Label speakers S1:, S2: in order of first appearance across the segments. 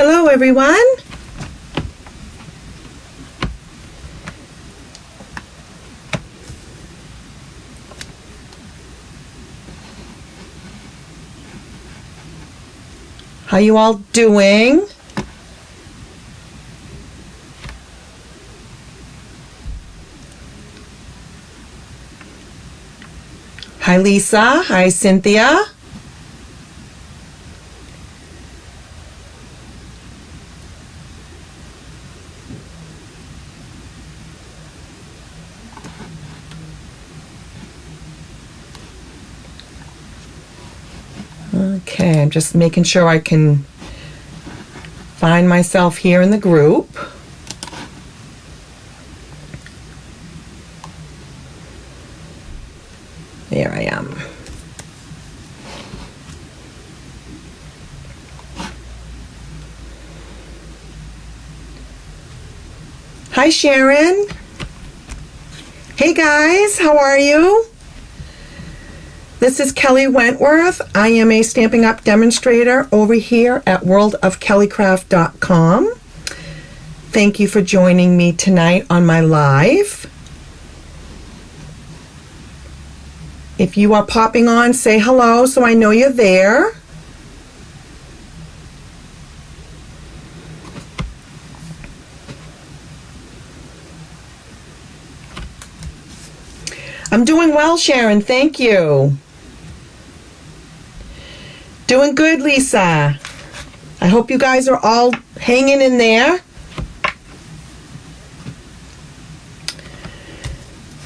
S1: Hello, everyone. How you all doing? Hi, Lisa. Hi, Cynthia. Okay, I'm just making sure I can find myself here in the group. There I am. Hi, Sharon. Hey, guys. How are you? This is Kelly Wentworth. I am a Stampin' Up! Demonstrator over here at worldofkellycraft.com. Thank you for joining me tonight on my live. If you are popping on, say hello so I know you're there. I'm doing well, Sharon. Thank you. Doing good, Lisa. I hope you guys are all hanging in there.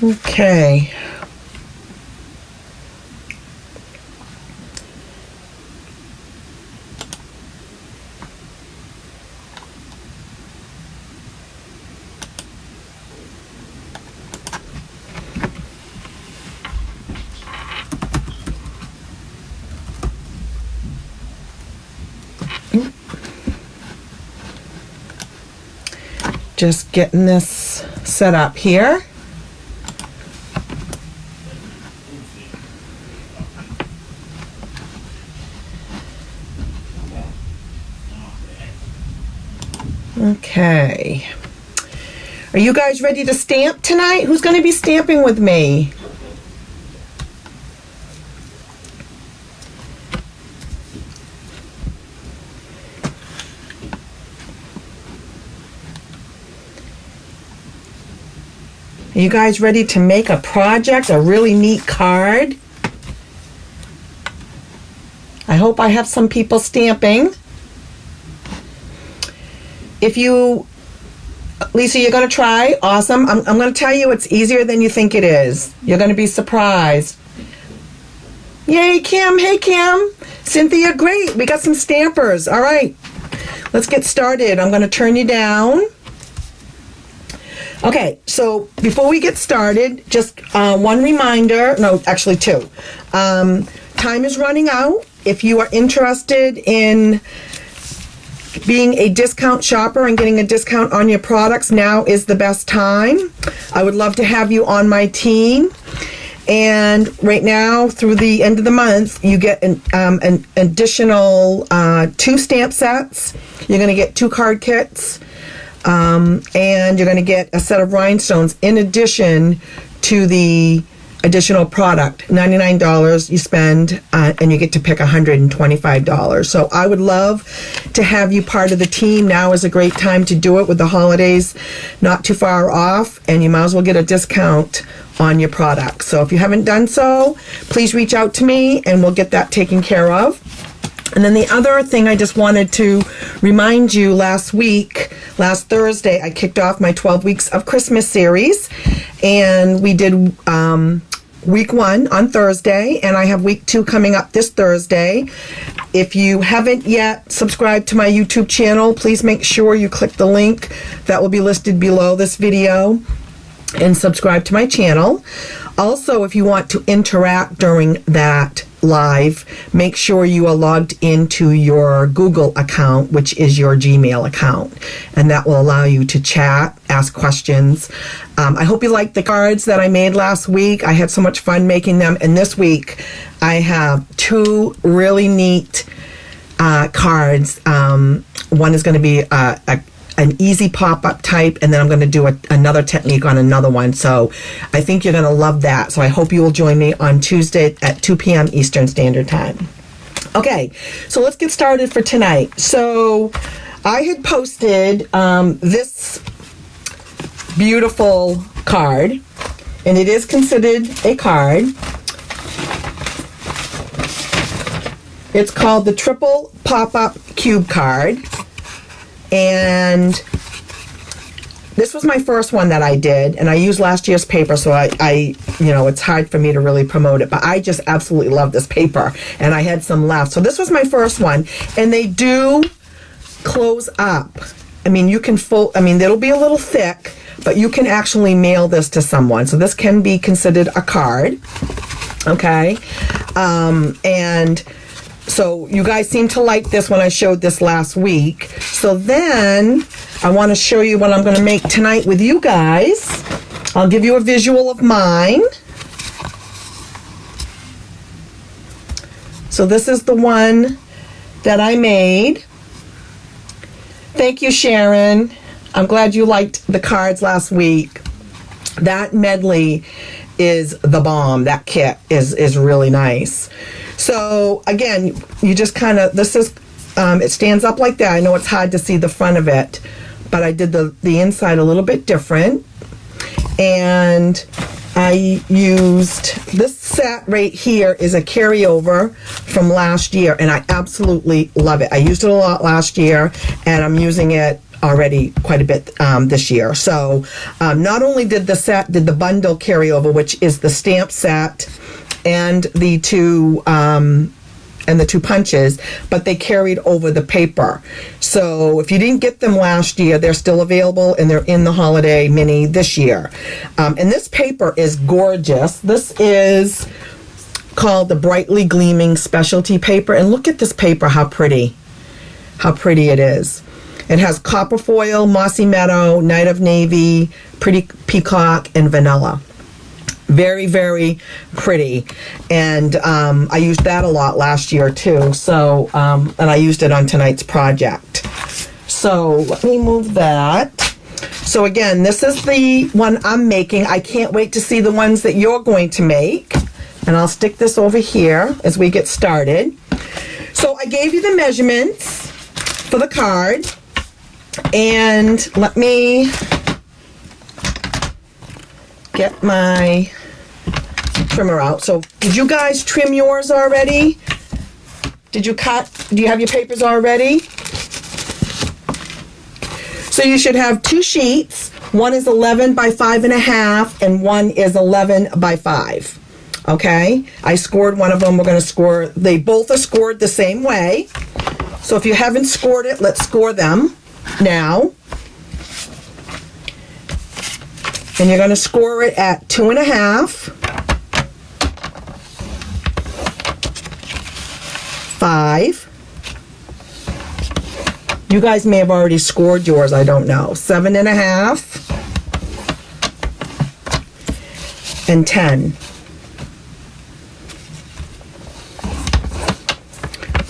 S1: Okay. Just getting this set up here. Okay. Are you guys ready to stamp tonight? Who's going to be stamping with me? Are you guys ready to make a project, a really neat card? I hope I have some people stamping. If you, Lisa, you're going to try? Awesome. I'm going to tell you it's easier than you think it is. You're going to be surprised. Yay, Kim. Hey, Kim. Cynthia, great. We got some stampers. All right. Let's get started. I'm going to turn you down. Okay, so before we get started, just one reminder, no, actually two. Time is running out. If you are interested in being a discount shopper and getting a discount on your products, now is the best time. I would love to have you on my team. And right now, through the end of the month, you get an additional 2 stamp sets. You're going to get 2 card kits. And you're going to get a set of rhinestones in addition to the additional product. $99 you spend, and you get to pick $125. So I would love to have you part of the team. Now is a great time to do it with the holidays not too far off, and you might as well get a discount on your product. So if you haven't done so, please reach out to me and we'll get that taken care of. And then the other thing I just wanted to remind you, last Thursday, I kicked off my 12 Weeks of Christmas series. And we did week 1 on Thursday, and I have week 2 coming up this Thursday. If you haven't yet subscribed to my YouTube channel, please make sure you click the link that will be listed below this video and subscribe to my channel. Also, if you want to interact during that live, make sure you are logged into your Google account, which is your Gmail account, and that will allow you to chat, ask questions. I hope you liked the cards that I made last week. I had so much fun making them, and this week I have 2 really neat cards. One is going to be an easy pop-up type, and then I'm going to do another technique on another one. So I think you're going to love that. So I hope you will join me on Tuesday at 2 p.m. Eastern Standard Time. Okay, so let's get started for tonight. So I had posted this beautiful card, and it is considered a card. It's called the Triple Pop-Up Cube Card. And this was my first one that I did, and I used last year's paper, so I it's hard for me to really promote it, but I just absolutely love this paper, and I had some left. So this was my first one, and they do close up. I mean, you can fold, it'll be a little thick, but you can actually mail this to someone. So this can be considered a card, okay? And so you guys seem to like this when I showed this last week. So then I want to show you what I'm going to make tonight with you guys. I'll give you a visual of mine. So this is the one that I made. Thank you, Sharon. I'm glad you liked the cards last week. That medley is the bomb. That kit is really nice. So again, you just kind of, this is, it stands up like that. I know it's hard to see the front of it, but I did the inside a little bit different. And I used, this set right here is a carryover from last year, and I absolutely love it. I used it a lot last year, and I'm using it already quite a bit this year. So not only did the bundle carryover, which is the stamp set and the two punches, but they carried over the paper. So if you didn't get them last year, they're still available, and they're in the holiday mini this year. And this paper is gorgeous. This is called the Brightly Gleaming Specialty Paper, and look at this paper, how pretty it is. It has copper foil, mossy meadow, night of navy, pretty peacock, and vanilla. Very, very pretty. And I used that a lot last year too. So, and I used it on tonight's project. So let me move that. So again, this is the one I'm making. I can't wait to see the ones that you're going to make. And I'll stick this over here as we get started. So I gave you the measurements for the card. And let me get my trimmer out. So did you guys trim yours already? Did you cut? Do you have your papers already? So you should have two sheets. One is 11 by 5.5 and one is 11 by 5. Okay? I scored one of them. We're going to score. They both are scored the same way. So if you haven't scored it, let's score them now. And you're going to score it at 2.5, 5. You guys may have already scored yours, I don't know. 7.5 and 10.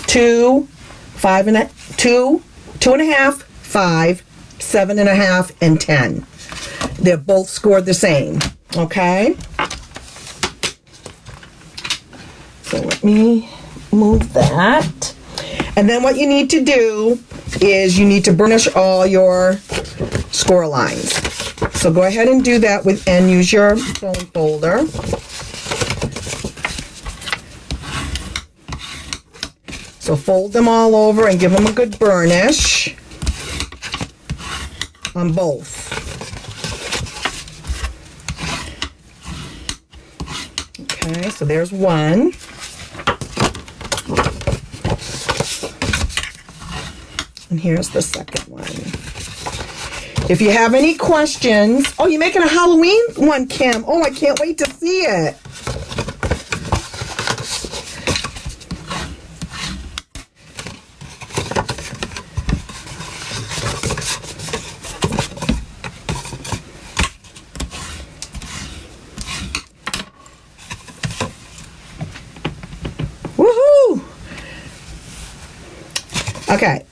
S1: 2, 2.5, 5, 7.5, and 10. They're both scored the same, okay? So let me move that. And then what you need to do is you need to burnish all your score lines. So go ahead and do that and use your bone folder. So fold them all over and give them a good burnish on both. Okay, so there's one. And here's the second one. If you have any questions, oh, you're making a Halloween one, Kim. Oh, I can't wait to see it. Okay.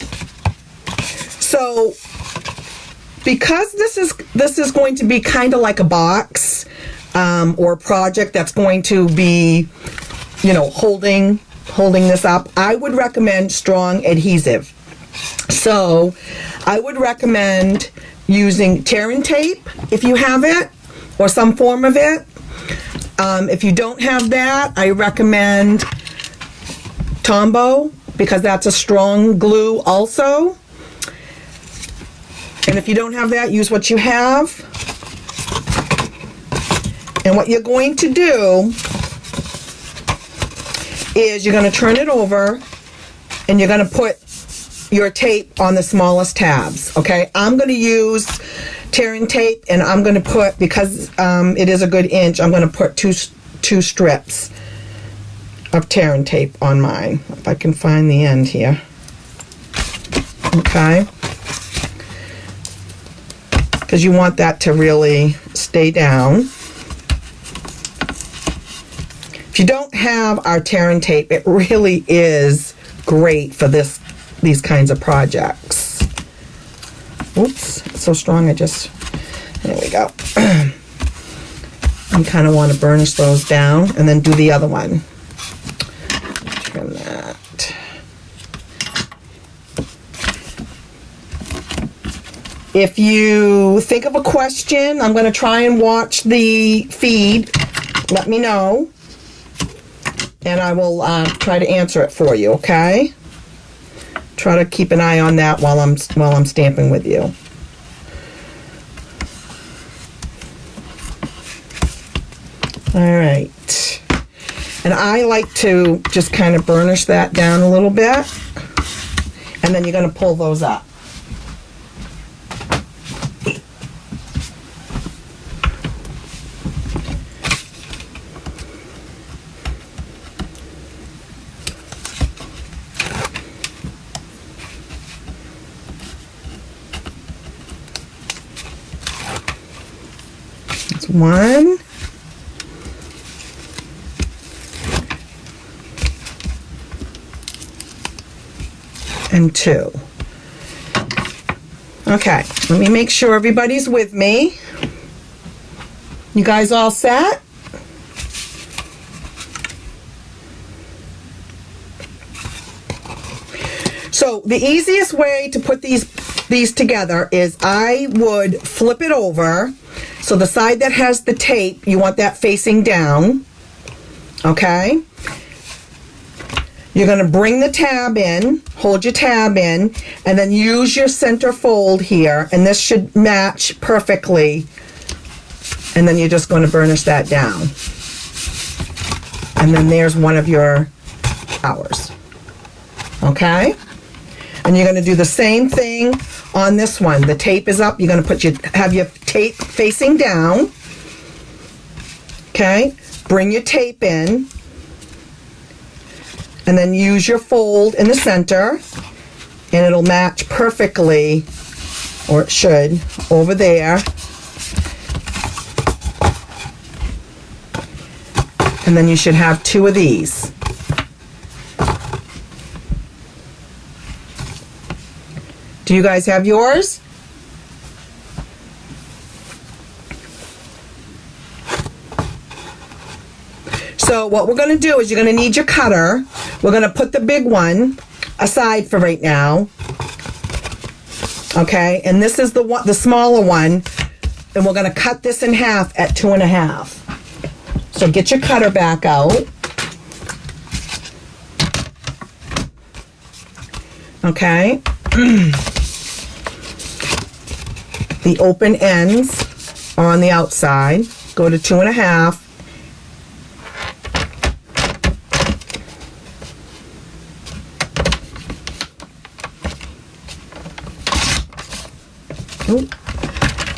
S1: So because this is going to be kind of like a box or a project that's going to be, you know, holding this up, I would recommend strong adhesive. So I would recommend using tearing tape if you have it, or some form of it. If you don't have that, I recommend Tombow, because that's a strong glue also. And if you don't have that, use what you have. And what you're going to do is you're going to turn it over and you're going to put your tape on the smallest tabs, okay? I'm going to use tearing tape, and I'm going to put, because it is a good inch, I'm going to put two strips of tearing tape on mine. If I can find the end here. Okay? Because you want that to really stay down. If you don't have our tearing tape, it really is great for these kinds of projects. Oops, it's so strong, there we go. You kind of want to burnish those down and then do the other one. Trim that. If you think of a question, I'm going to try and watch the feed. Let me know, and I will try to answer it for you, okay? Try to keep an eye on that while I'm stamping with you. All right. And I like to just kind of burnish that down a little bit. And then you're going to pull those up. That's one. And two. Okay, let me make sure everybody's with me. You guys all set? So the easiest way to put these together is I would flip it over. So the side that has the tape, you want that facing down. Okay? You're going to bring the tab in, hold your tab in, and then use your center fold here, and this should match perfectly. And then you're just going to burnish that down. And then there's one of your hours. Okay? And you're going to do the same thing on this one. The tape is up. You're going to have your tape facing down. Okay? Bring your tape in. And then use your fold in the center, and it'll match perfectly, or it should, over there. And then you should have two of these. Do you guys have yours? So what we're going to do is you're going to need your cutter. We're going to put the big one aside for right now. Okay, and this is the smaller one, and we're going to cut this in half at 2.5. So get your cutter back out. Okay. The open ends are on the outside. Go to 2.5.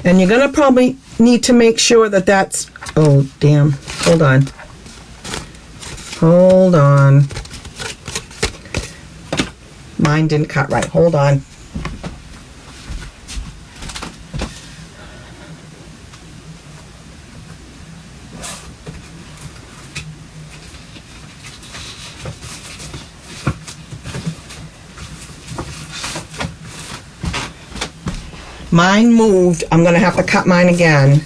S1: And you're going to probably need to make sure that that's, oh damn, hold on. Hold on. Mine didn't cut right, hold on. Mine moved. I'm going to have to cut mine again.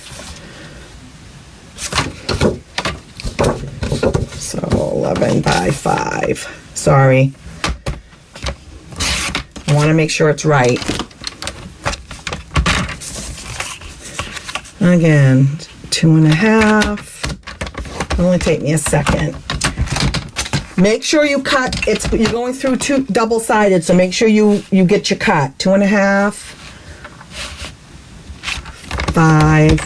S1: So 11 by 5. Sorry. I want to make sure it's right. Again, 2.5. It'll only take me a second. Make sure you cut. You're going through two double-sided, so make sure you get your cut. 2.5, 5,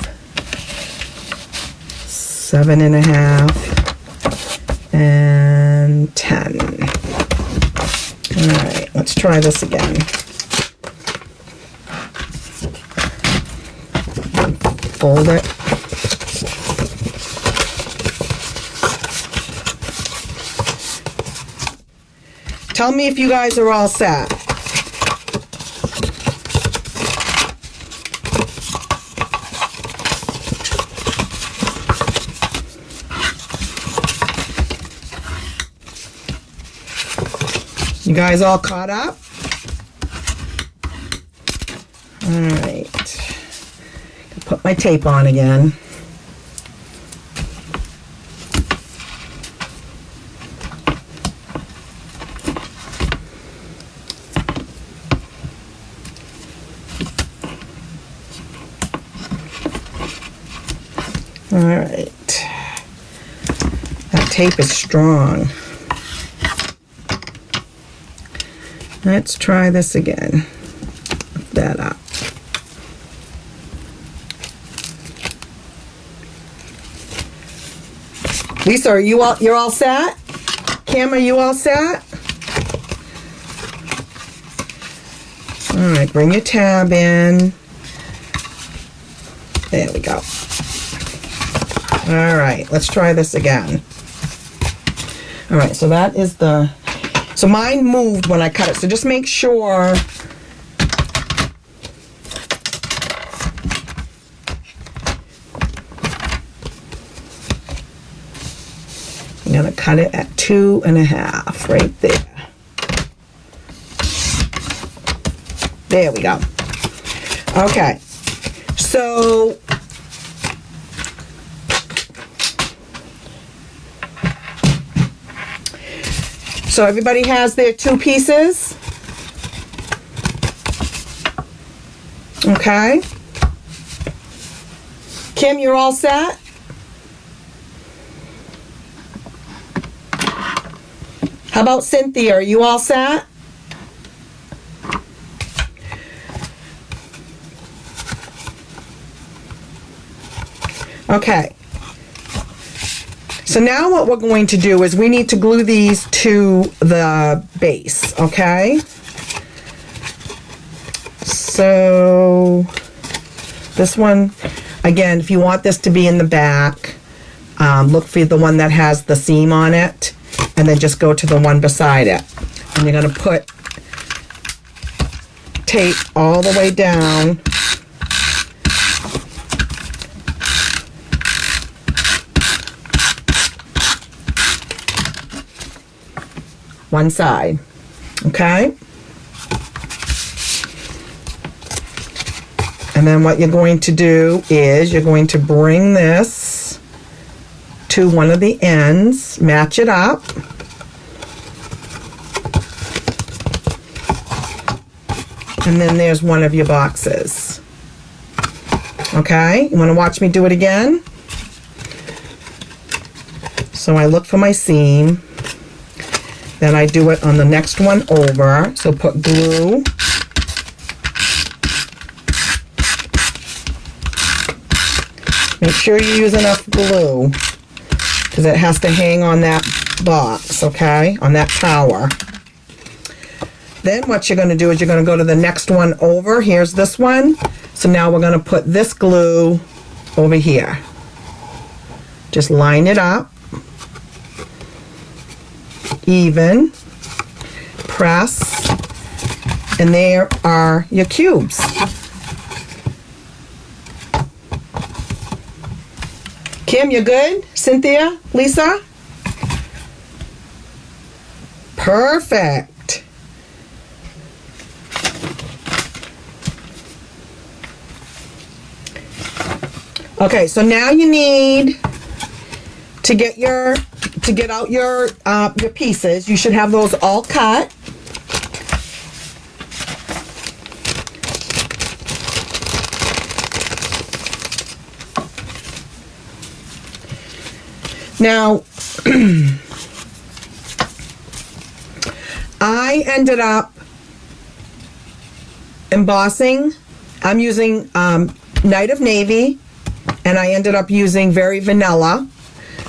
S1: 7.5, and 10. All right, let's try this again. Fold it. Tell me if you guys are all set. You guys all caught up? All right. Put my tape on again. All right. That tape is strong. Let's try this again. Lift that up. Lisa, you're all set? Cam, are you all set? All right, bring your tab in. There we go. All right, let's try this again. All right, so that is so mine moved when I cut it, so just make sure I'm gonna cut it at 2.5 right there. There we go. Okay, so everybody has their 2 pieces. Okay. Kim, you're all set? How about Cynthia? Are you all set? Okay. So now what we're going to do is we need to glue these to the base, okay? So this one, again, if you want this to be in the back, look for the one that has the seam on it, and then just go to the one beside it. And you're going to put tape all the way down. One side, okay? And then what you're going to do is you're going to bring this to one of the ends, match it up. And then there's one of your boxes. Okay, you want to watch me do it again? So I look for my seam. Then I do it on the next one over. So put glue. Make sure you use enough glue because it has to hang on that box, okay? On that tower. Then what you're going to do is you're going to go to the next one over. Here's this one. So now we're going to put this glue over here. Just line it up. Even, press, and there are your cubes. Kim, you good? Cynthia? Lisa? Perfect. Okay, so now you need to get out your pieces. You should have those all cut. Now, I ended up embossing. I'm using Night of Navy, and I ended up using Very Vanilla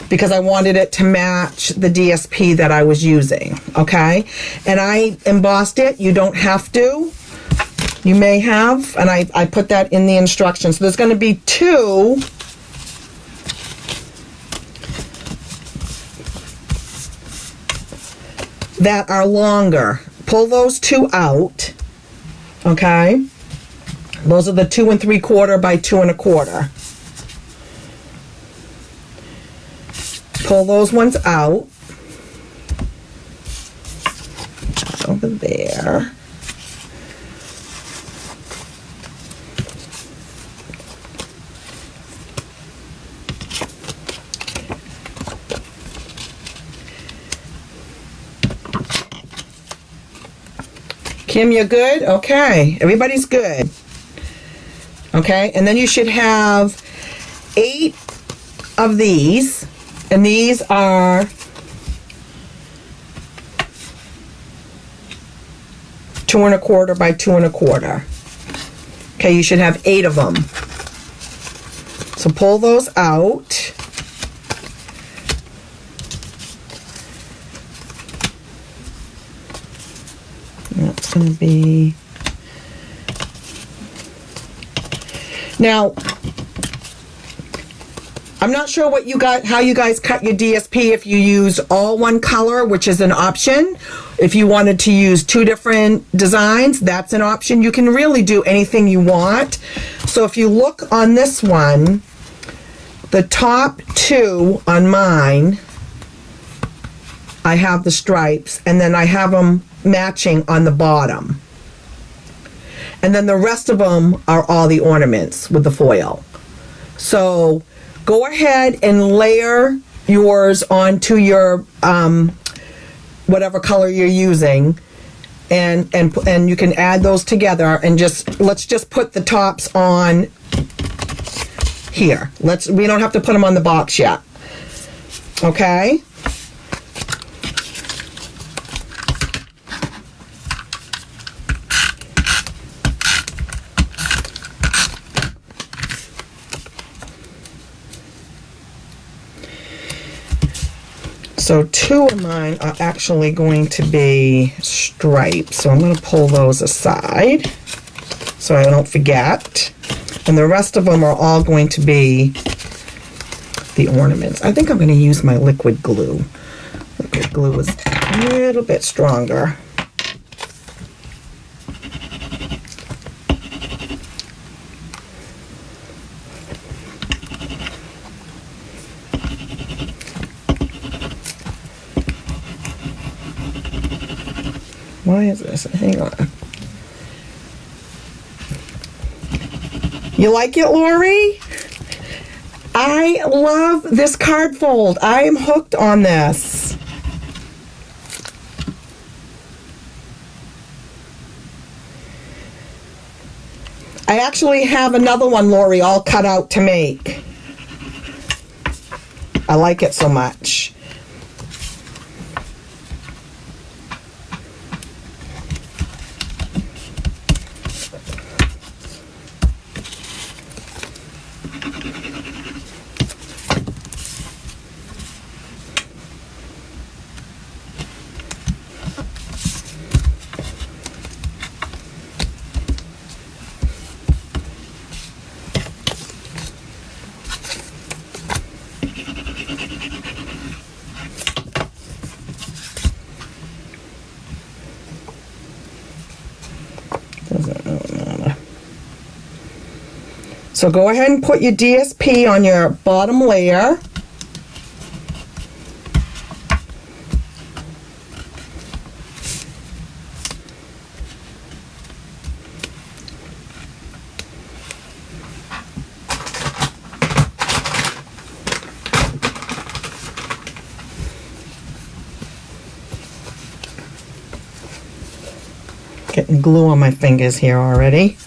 S1: because I wanted it to match the DSP that I was using, okay? And I embossed it. You don't have to. You may have, and I put that in the instructions. So there's going to be 2 that are longer. Pull those 2 out, okay? Those are the 2 3/4 by 2 1/4. Pull those ones out. Over there. Kim, you're good? Okay. Everybody's good. Okay. And then you should have 8 of these. And these are 2 1/4 by 2 1/4. Okay. You should have 8 of them. So pull those out. That's going to be... Now, I'm not sure what you got, how you guys cut your DSP, if you use all one color, which is an option. If you wanted to use 2 different designs, that's an option. You can really do anything you want. So if you look on this one, the top 2 on mine, I have the stripes, and then I have them matching on the bottom. And then the rest of them are all the ornaments with the foil. So go ahead and layer yours onto your whatever color you're using, and you can add those together, and let's just put the tops on here. We don't have to put them on the box yet. Okay? So 2 of mine are actually going to be stripes. So I'm going to pull those aside so I don't forget. And the rest of them are all going to be the ornaments. I think I'm going to use my liquid glue. Liquid glue is a little bit stronger. Why is this? Hang on. You like it, Lori? I love this card fold. I am hooked on this. I actually have another one, Lori, all cut out to make. I like it so much. So go ahead and put your DSP on your bottom layer. Getting glue on my fingers here already.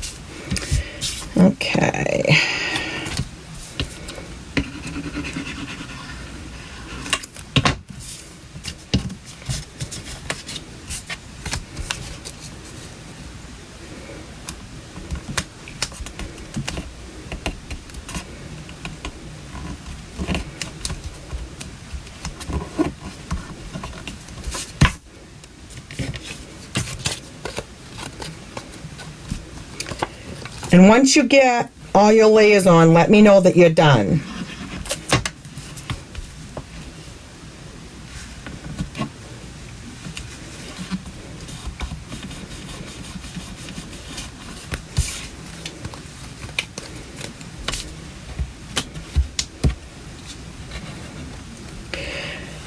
S1: Okay. And once you get all your layers on, let me know that you're done.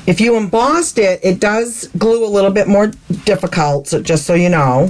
S1: If you embossed it, it does glue a little bit more difficult, so just so you know.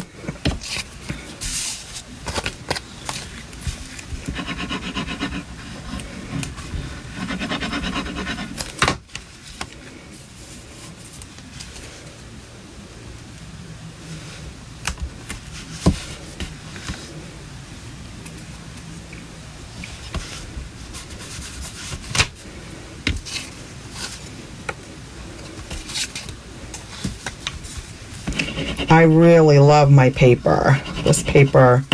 S1: I really love my paper. This paper,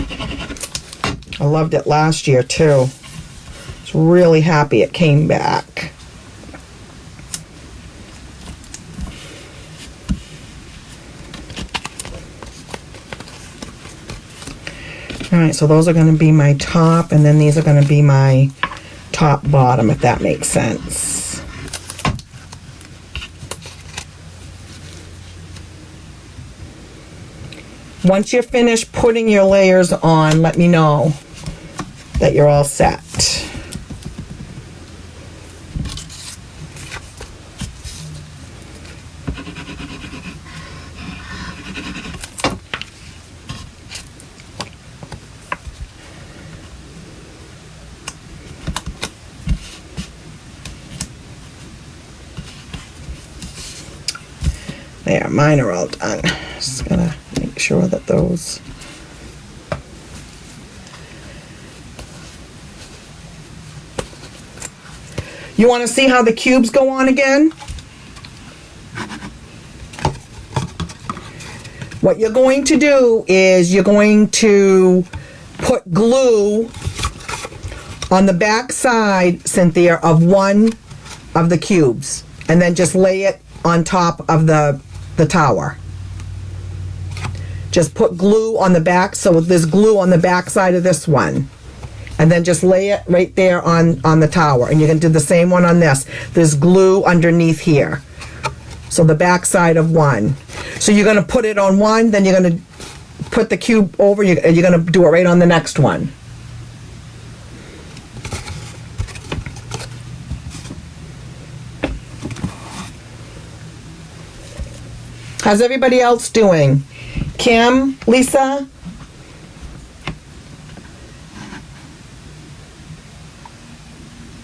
S1: I loved it last year too. I was really happy it came back. Alright, so those are going to be my top, and then these are going to be my top bottom, if that makes sense. Once you're finished putting your layers on, let me know that you're all set. There, mine are all done. Just gonna make sure that those... You want to see how the cubes go on again? What you're going to do is you're going to put glue on the back side, Cynthia, of one of the cubes, and then just lay it on top of the tower. Just put glue on the back, so there's glue on the back side of this one, and then just lay it right there on the tower. And you're going to do the same one on this. There's glue underneath here, so the back side of one. So you're going to put it on one, then you're going to put the cube over, you're going to do it right on the next one. How's everybody else doing? Kim, Lisa?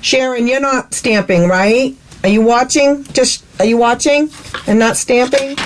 S1: Sharon, you're not stamping, right? Are you watching? Are you watching and not stamping?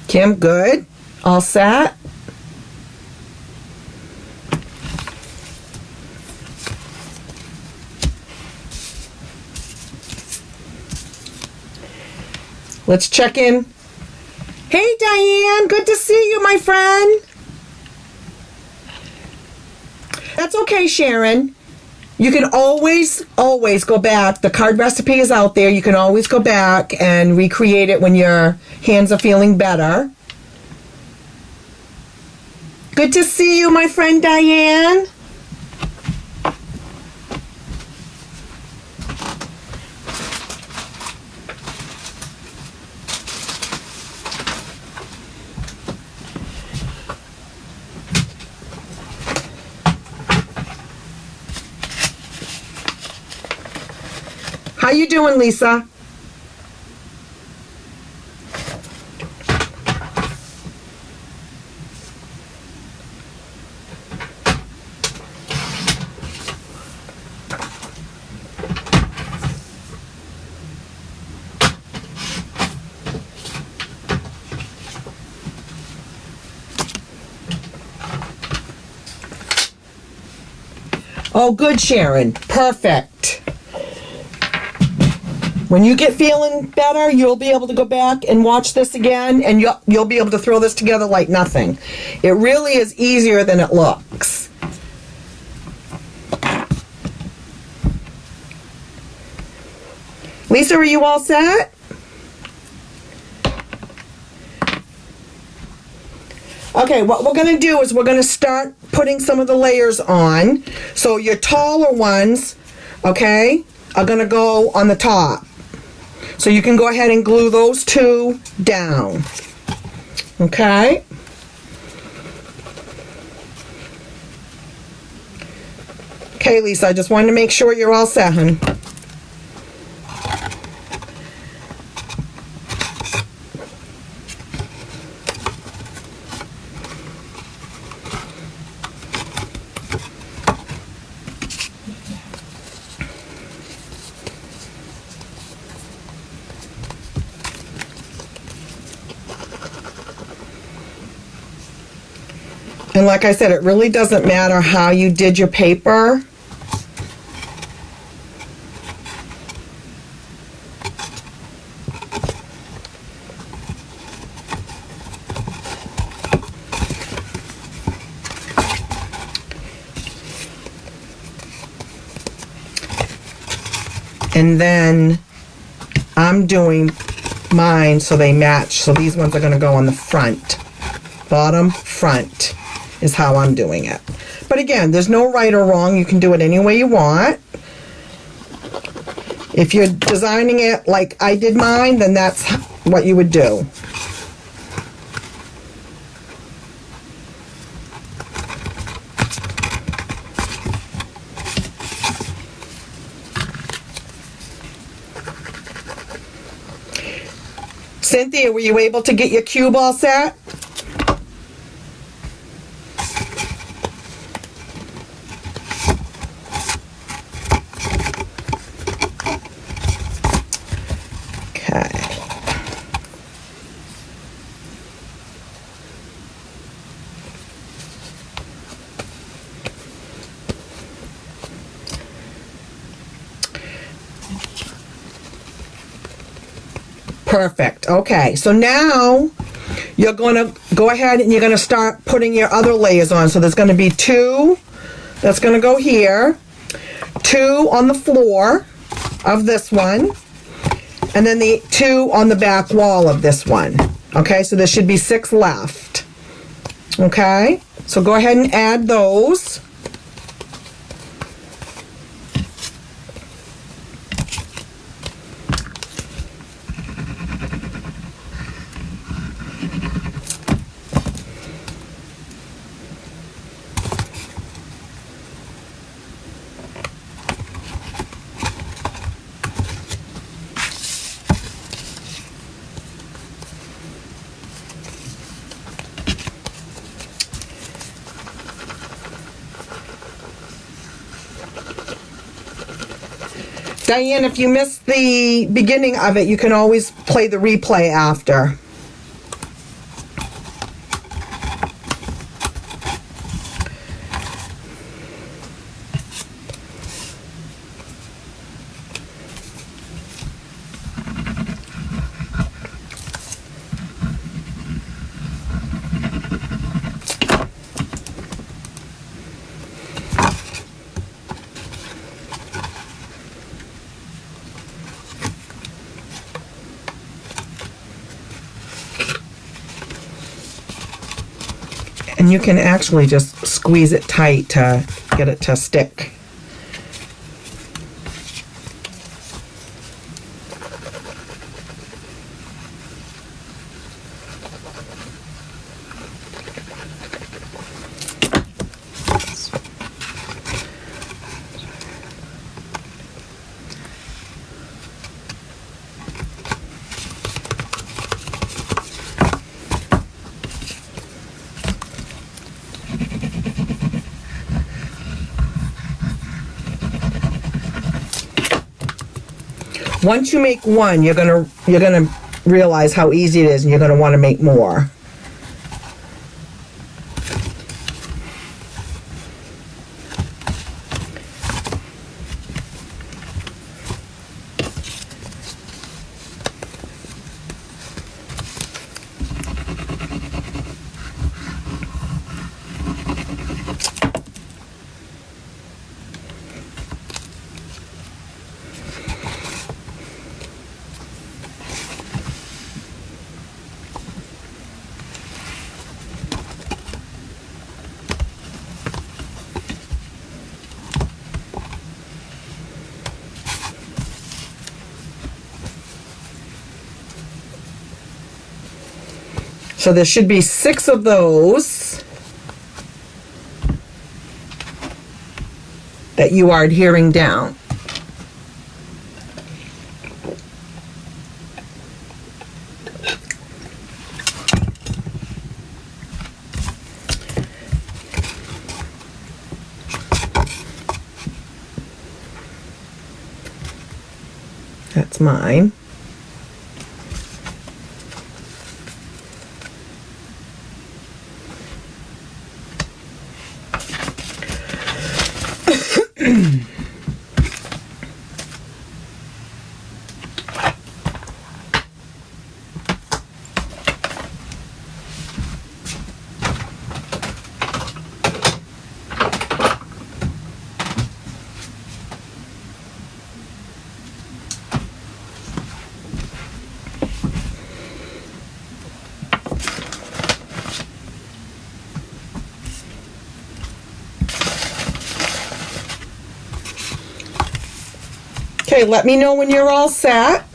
S1: Kim, good? All set? Let's check in. Hey, Diane, good to see you, my friend. That's okay, Sharon. You can always go back. The card recipe is out there. You can always go back and recreate it when your hands are feeling better. Good to see you, my friend Diane. How you doing, Lisa? Oh, good, Sharon. Perfect. When you get feeling better, you'll be able to go back and watch this again, and you'll be able to throw this together like nothing. It really is easier than it looks. Lisa, are you all set? Okay, what we're going to do is we're going to start putting some of the layers on. So your taller ones, okay, are going to go on the top. So you can go ahead and glue those two down. Okay? Okay, Lisa, I just wanted to make sure you're all set, hun. And like I said, it really doesn't matter how you did your paper. And then I'm doing mine so they match. So these ones are going to go on the front. Bottom, front is how I'm doing it. But again, there's no right or wrong. You can do it any way you want. If you're designing it like I did mine, then that's what you would do. Cynthia, were you able to get your cube all set? Perfect. Okay, so now you're going to go ahead and you're going to start putting your other layers on. So there's going to be two that's going to go here, two on the floor of this one, and then the two on the back wall of this one. Okay, so there should be 6 left. Okay, so go ahead and add those. Diane, if you missed the beginning of it, you can always play the replay after. And you can actually just squeeze it tight to get it to stick. Once you make one, you're gonna realize how easy it is, and you're gonna want to make more. So there should be 6 of those that you are adhering down. That's mine. Okay, let me know when you're all set.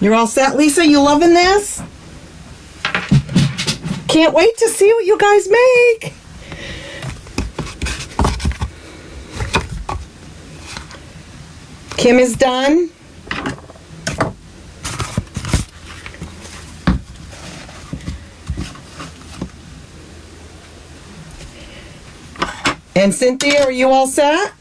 S1: You're all set, Lisa? You loving this? Can't wait to see what you guys make. Kim is done. And Cynthia, are you all set?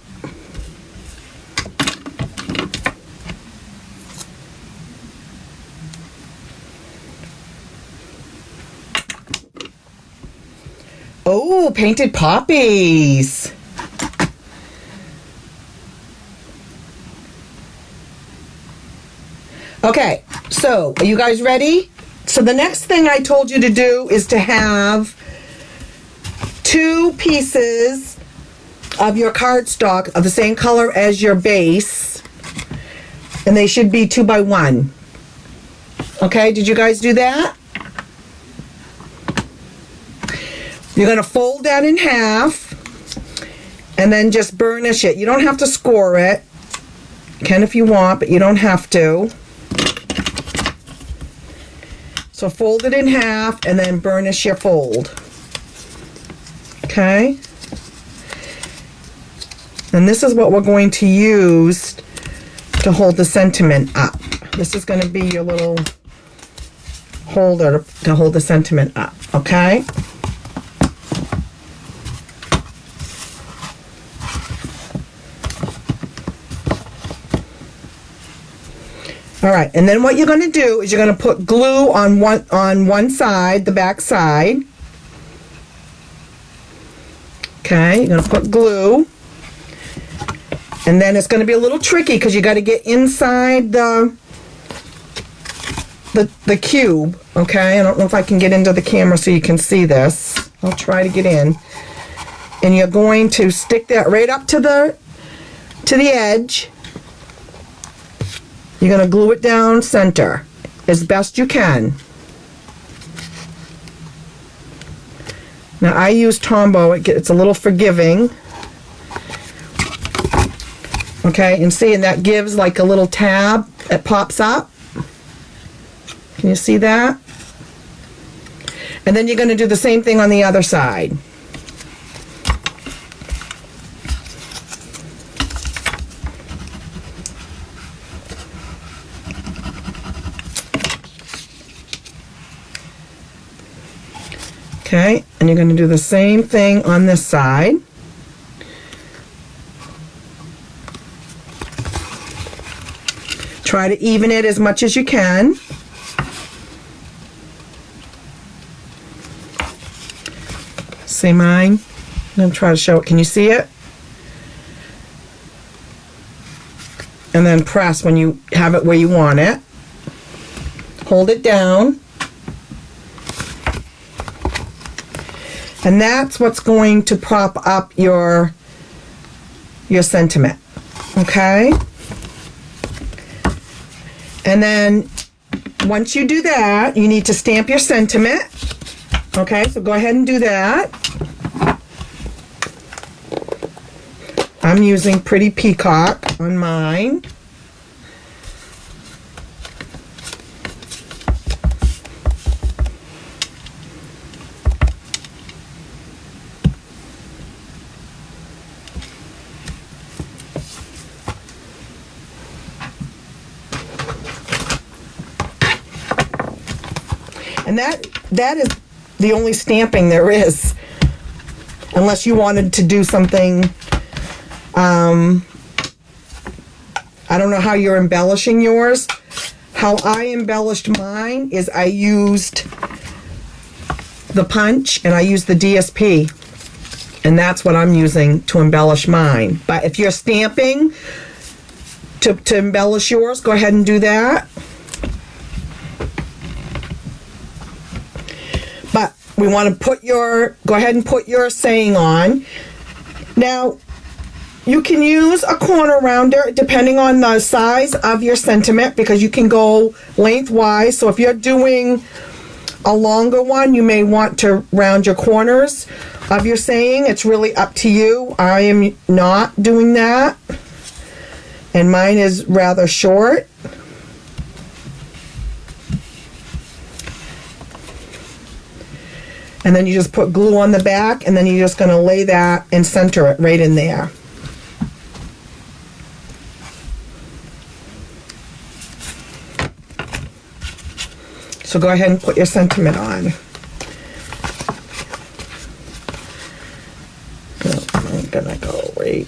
S1: Oh, painted poppies. Okay, so are you guys ready? So the next thing I told you to do is to have 2 pieces of your cardstock of the same color as your base, and they should be 2 by 1. Okay, did you guys do that? You're going to fold that in half and then just burnish it. You don't have to score it. You can if you want, but you don't have to. So fold it in half and then burnish your fold. Okay? And this is what we're going to use to hold the sentiment up. This is going to be your little holder to hold the sentiment up. Okay? All right, and then what you're going to do is you're going to put glue on one side, the back side. Okay, you're going to put glue. And then it's going to be a little tricky because you got to get inside the the cube, okay? I don't know if I can get into the camera so you can see this. I'll try to get in. And you're going to stick that right up to the edge. You're going to glue it down center as best you can. Now I use Tombow. It's a little forgiving. Okay, and see, and that gives like a little tab that pops up. Can you see that? And then you're going to do the same thing on the other side. Okay, and you're going to do the same thing on this side. Try to even it as much as you can. See mine? I'm going to try to show it. Can you see it? And then press when you have it where you want it. Hold it down. And that's what's going to prop up your sentiment. Okay? And then once you do that, you need to stamp your sentiment. Okay, so go ahead and do that. I'm using Pretty Peacock on mine. And that is the only stamping there is, unless you wanted to do something. I don't know how you're embellishing yours. How I embellished mine is I used the punch and I used the DSP, and that's what I'm using to embellish mine. But if you're stamping to embellish yours, go ahead and do that. But we want to go ahead and put your saying on. Now, you can use a corner rounder depending on the size of your sentiment, because you can go lengthwise. So if you're doing a longer one, you may want to round your corners of your saying. It's really up to you. I am not doing that, and mine is rather short. And then you just put glue on the back, and then you're just going to lay that and center it right in there. So go ahead and put your sentiment on. I'm gonna go right.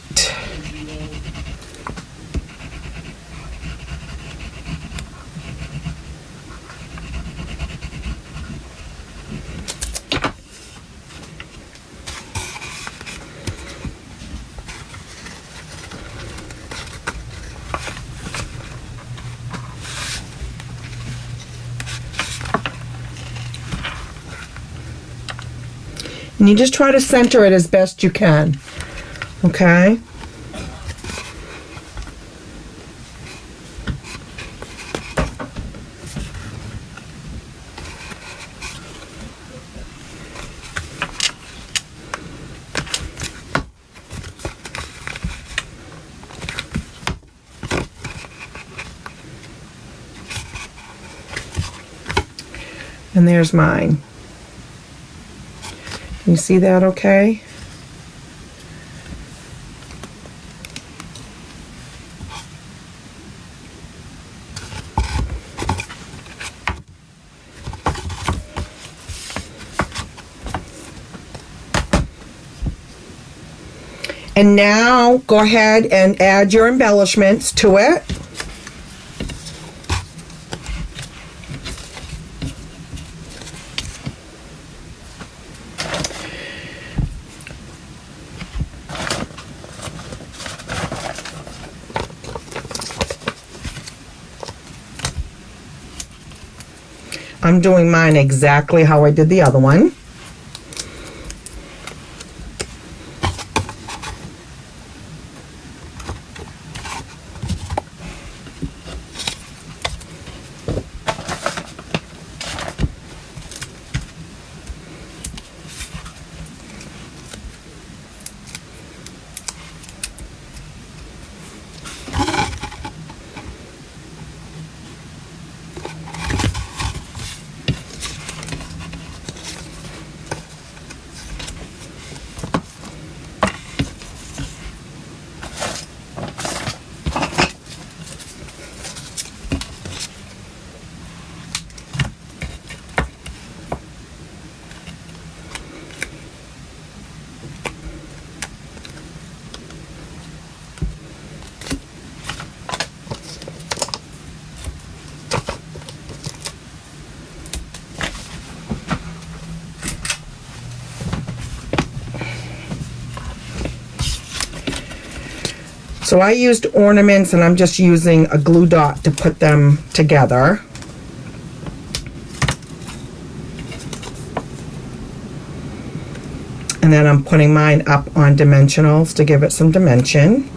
S1: And you just try to center it as best you can, okay? And there's mine. Can you see that okay? And now go ahead and add your embellishments to it. I'm doing mine exactly how I did the other one. So I used ornaments, and I'm just using a glue dot to put them together. And then I'm putting mine up on dimensionals to give it some dimension.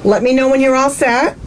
S1: Let me know when you're all set.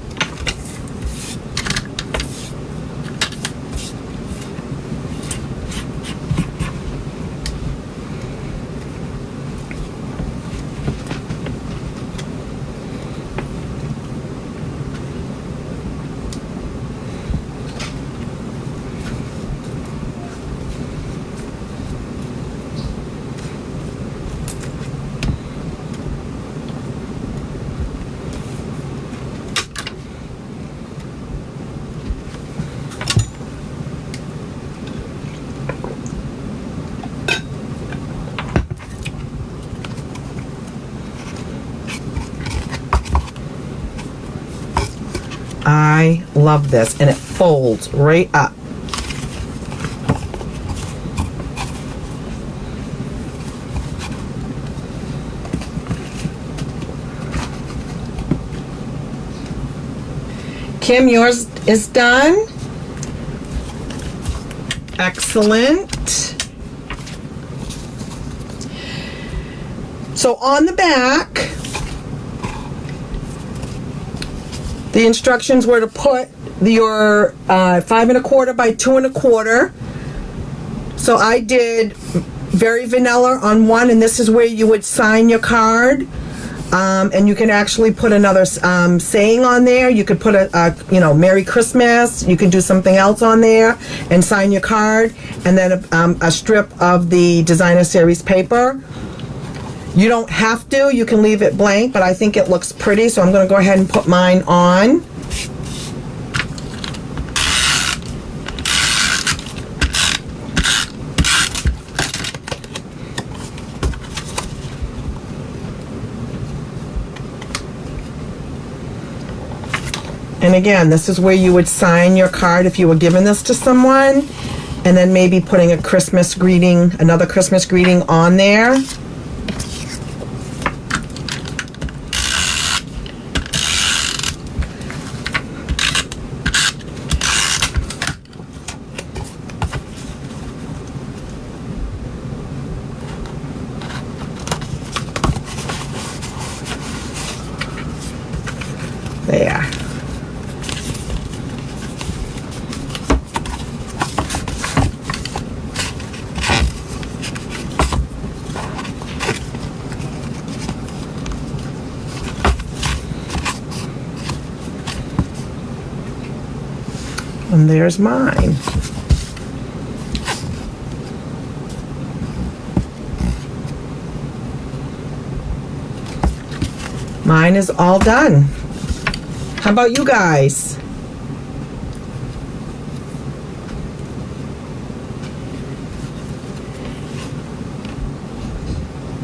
S1: I love this, and it folds right up. Kim, yours is done. Excellent. So on the back, the instructions were to put your 5 1/4 by 2 1/4. So I did very vanilla on one, and this is where you would sign your card. And you can actually put another saying on there. You could put a Merry Christmas. You could do something else on there and sign your card. And then a strip of the designer series paper. You don't have to. You can leave it blank, but I think it looks pretty, so I'm going to go ahead and put mine on. And again, this is where you would sign your card if you were giving this to someone, and then maybe putting a Christmas greeting, another Christmas greeting on there. There. And there's mine. Mine is all done. How about you guys?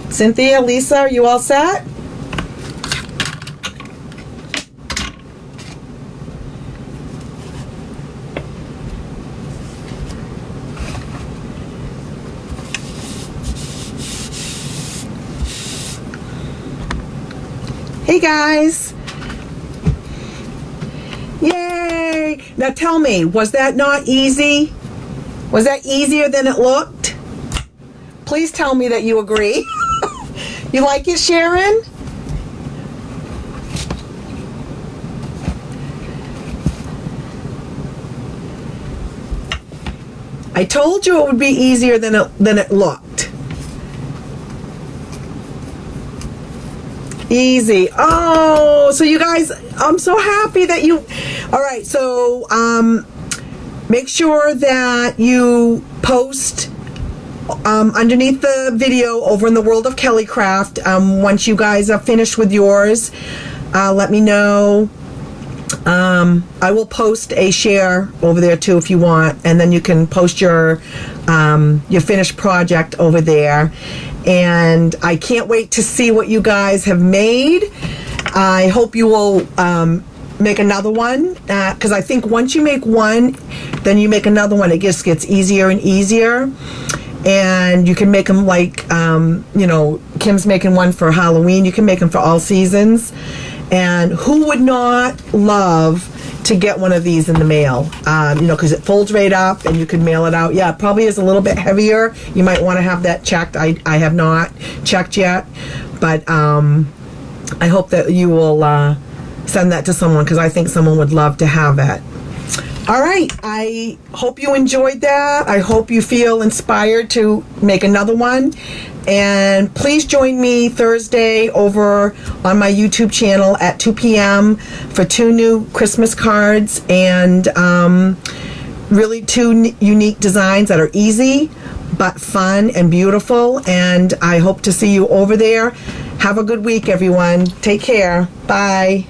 S1: Cynthia, Lisa, are you all set? Hey guys. Yay. Now tell me, was that not easy? Was that easier than it looked? Please tell me that you agree. You like it, Sharon? I told you it would be easier than it looked. Easy. Oh, so you guys, I'm so happy that you... All right, so make sure that you post underneath the video over in the World of Kelly Craft. Once you guys are finished with yours, let me know. I will post a share over there too if you want, and then you can post your finished project over there. And I can't wait to see what you guys have made. I hope you will make another one, because I think once you make one, then you make another one. It just gets easier and easier. And you can make them like, you know, Kim's making one for Halloween. You can make them for all seasons. And who would not love to get one of these in the mail? You know, because it folds right up and you can mail it out. Yeah, it probably is a little bit heavier. You might want to have that checked. I have not checked yet. But I hope that you will send that to someone, because I think someone would love to have it. All right, I hope you enjoyed that. I hope you feel inspired to make another one. And please join me Thursday over on my YouTube channel at 2 p.m. for 2 new Christmas cards and really 2 unique designs that are easy but fun and beautiful. And I hope to see you over there. Have a good week, everyone. Take care. Bye.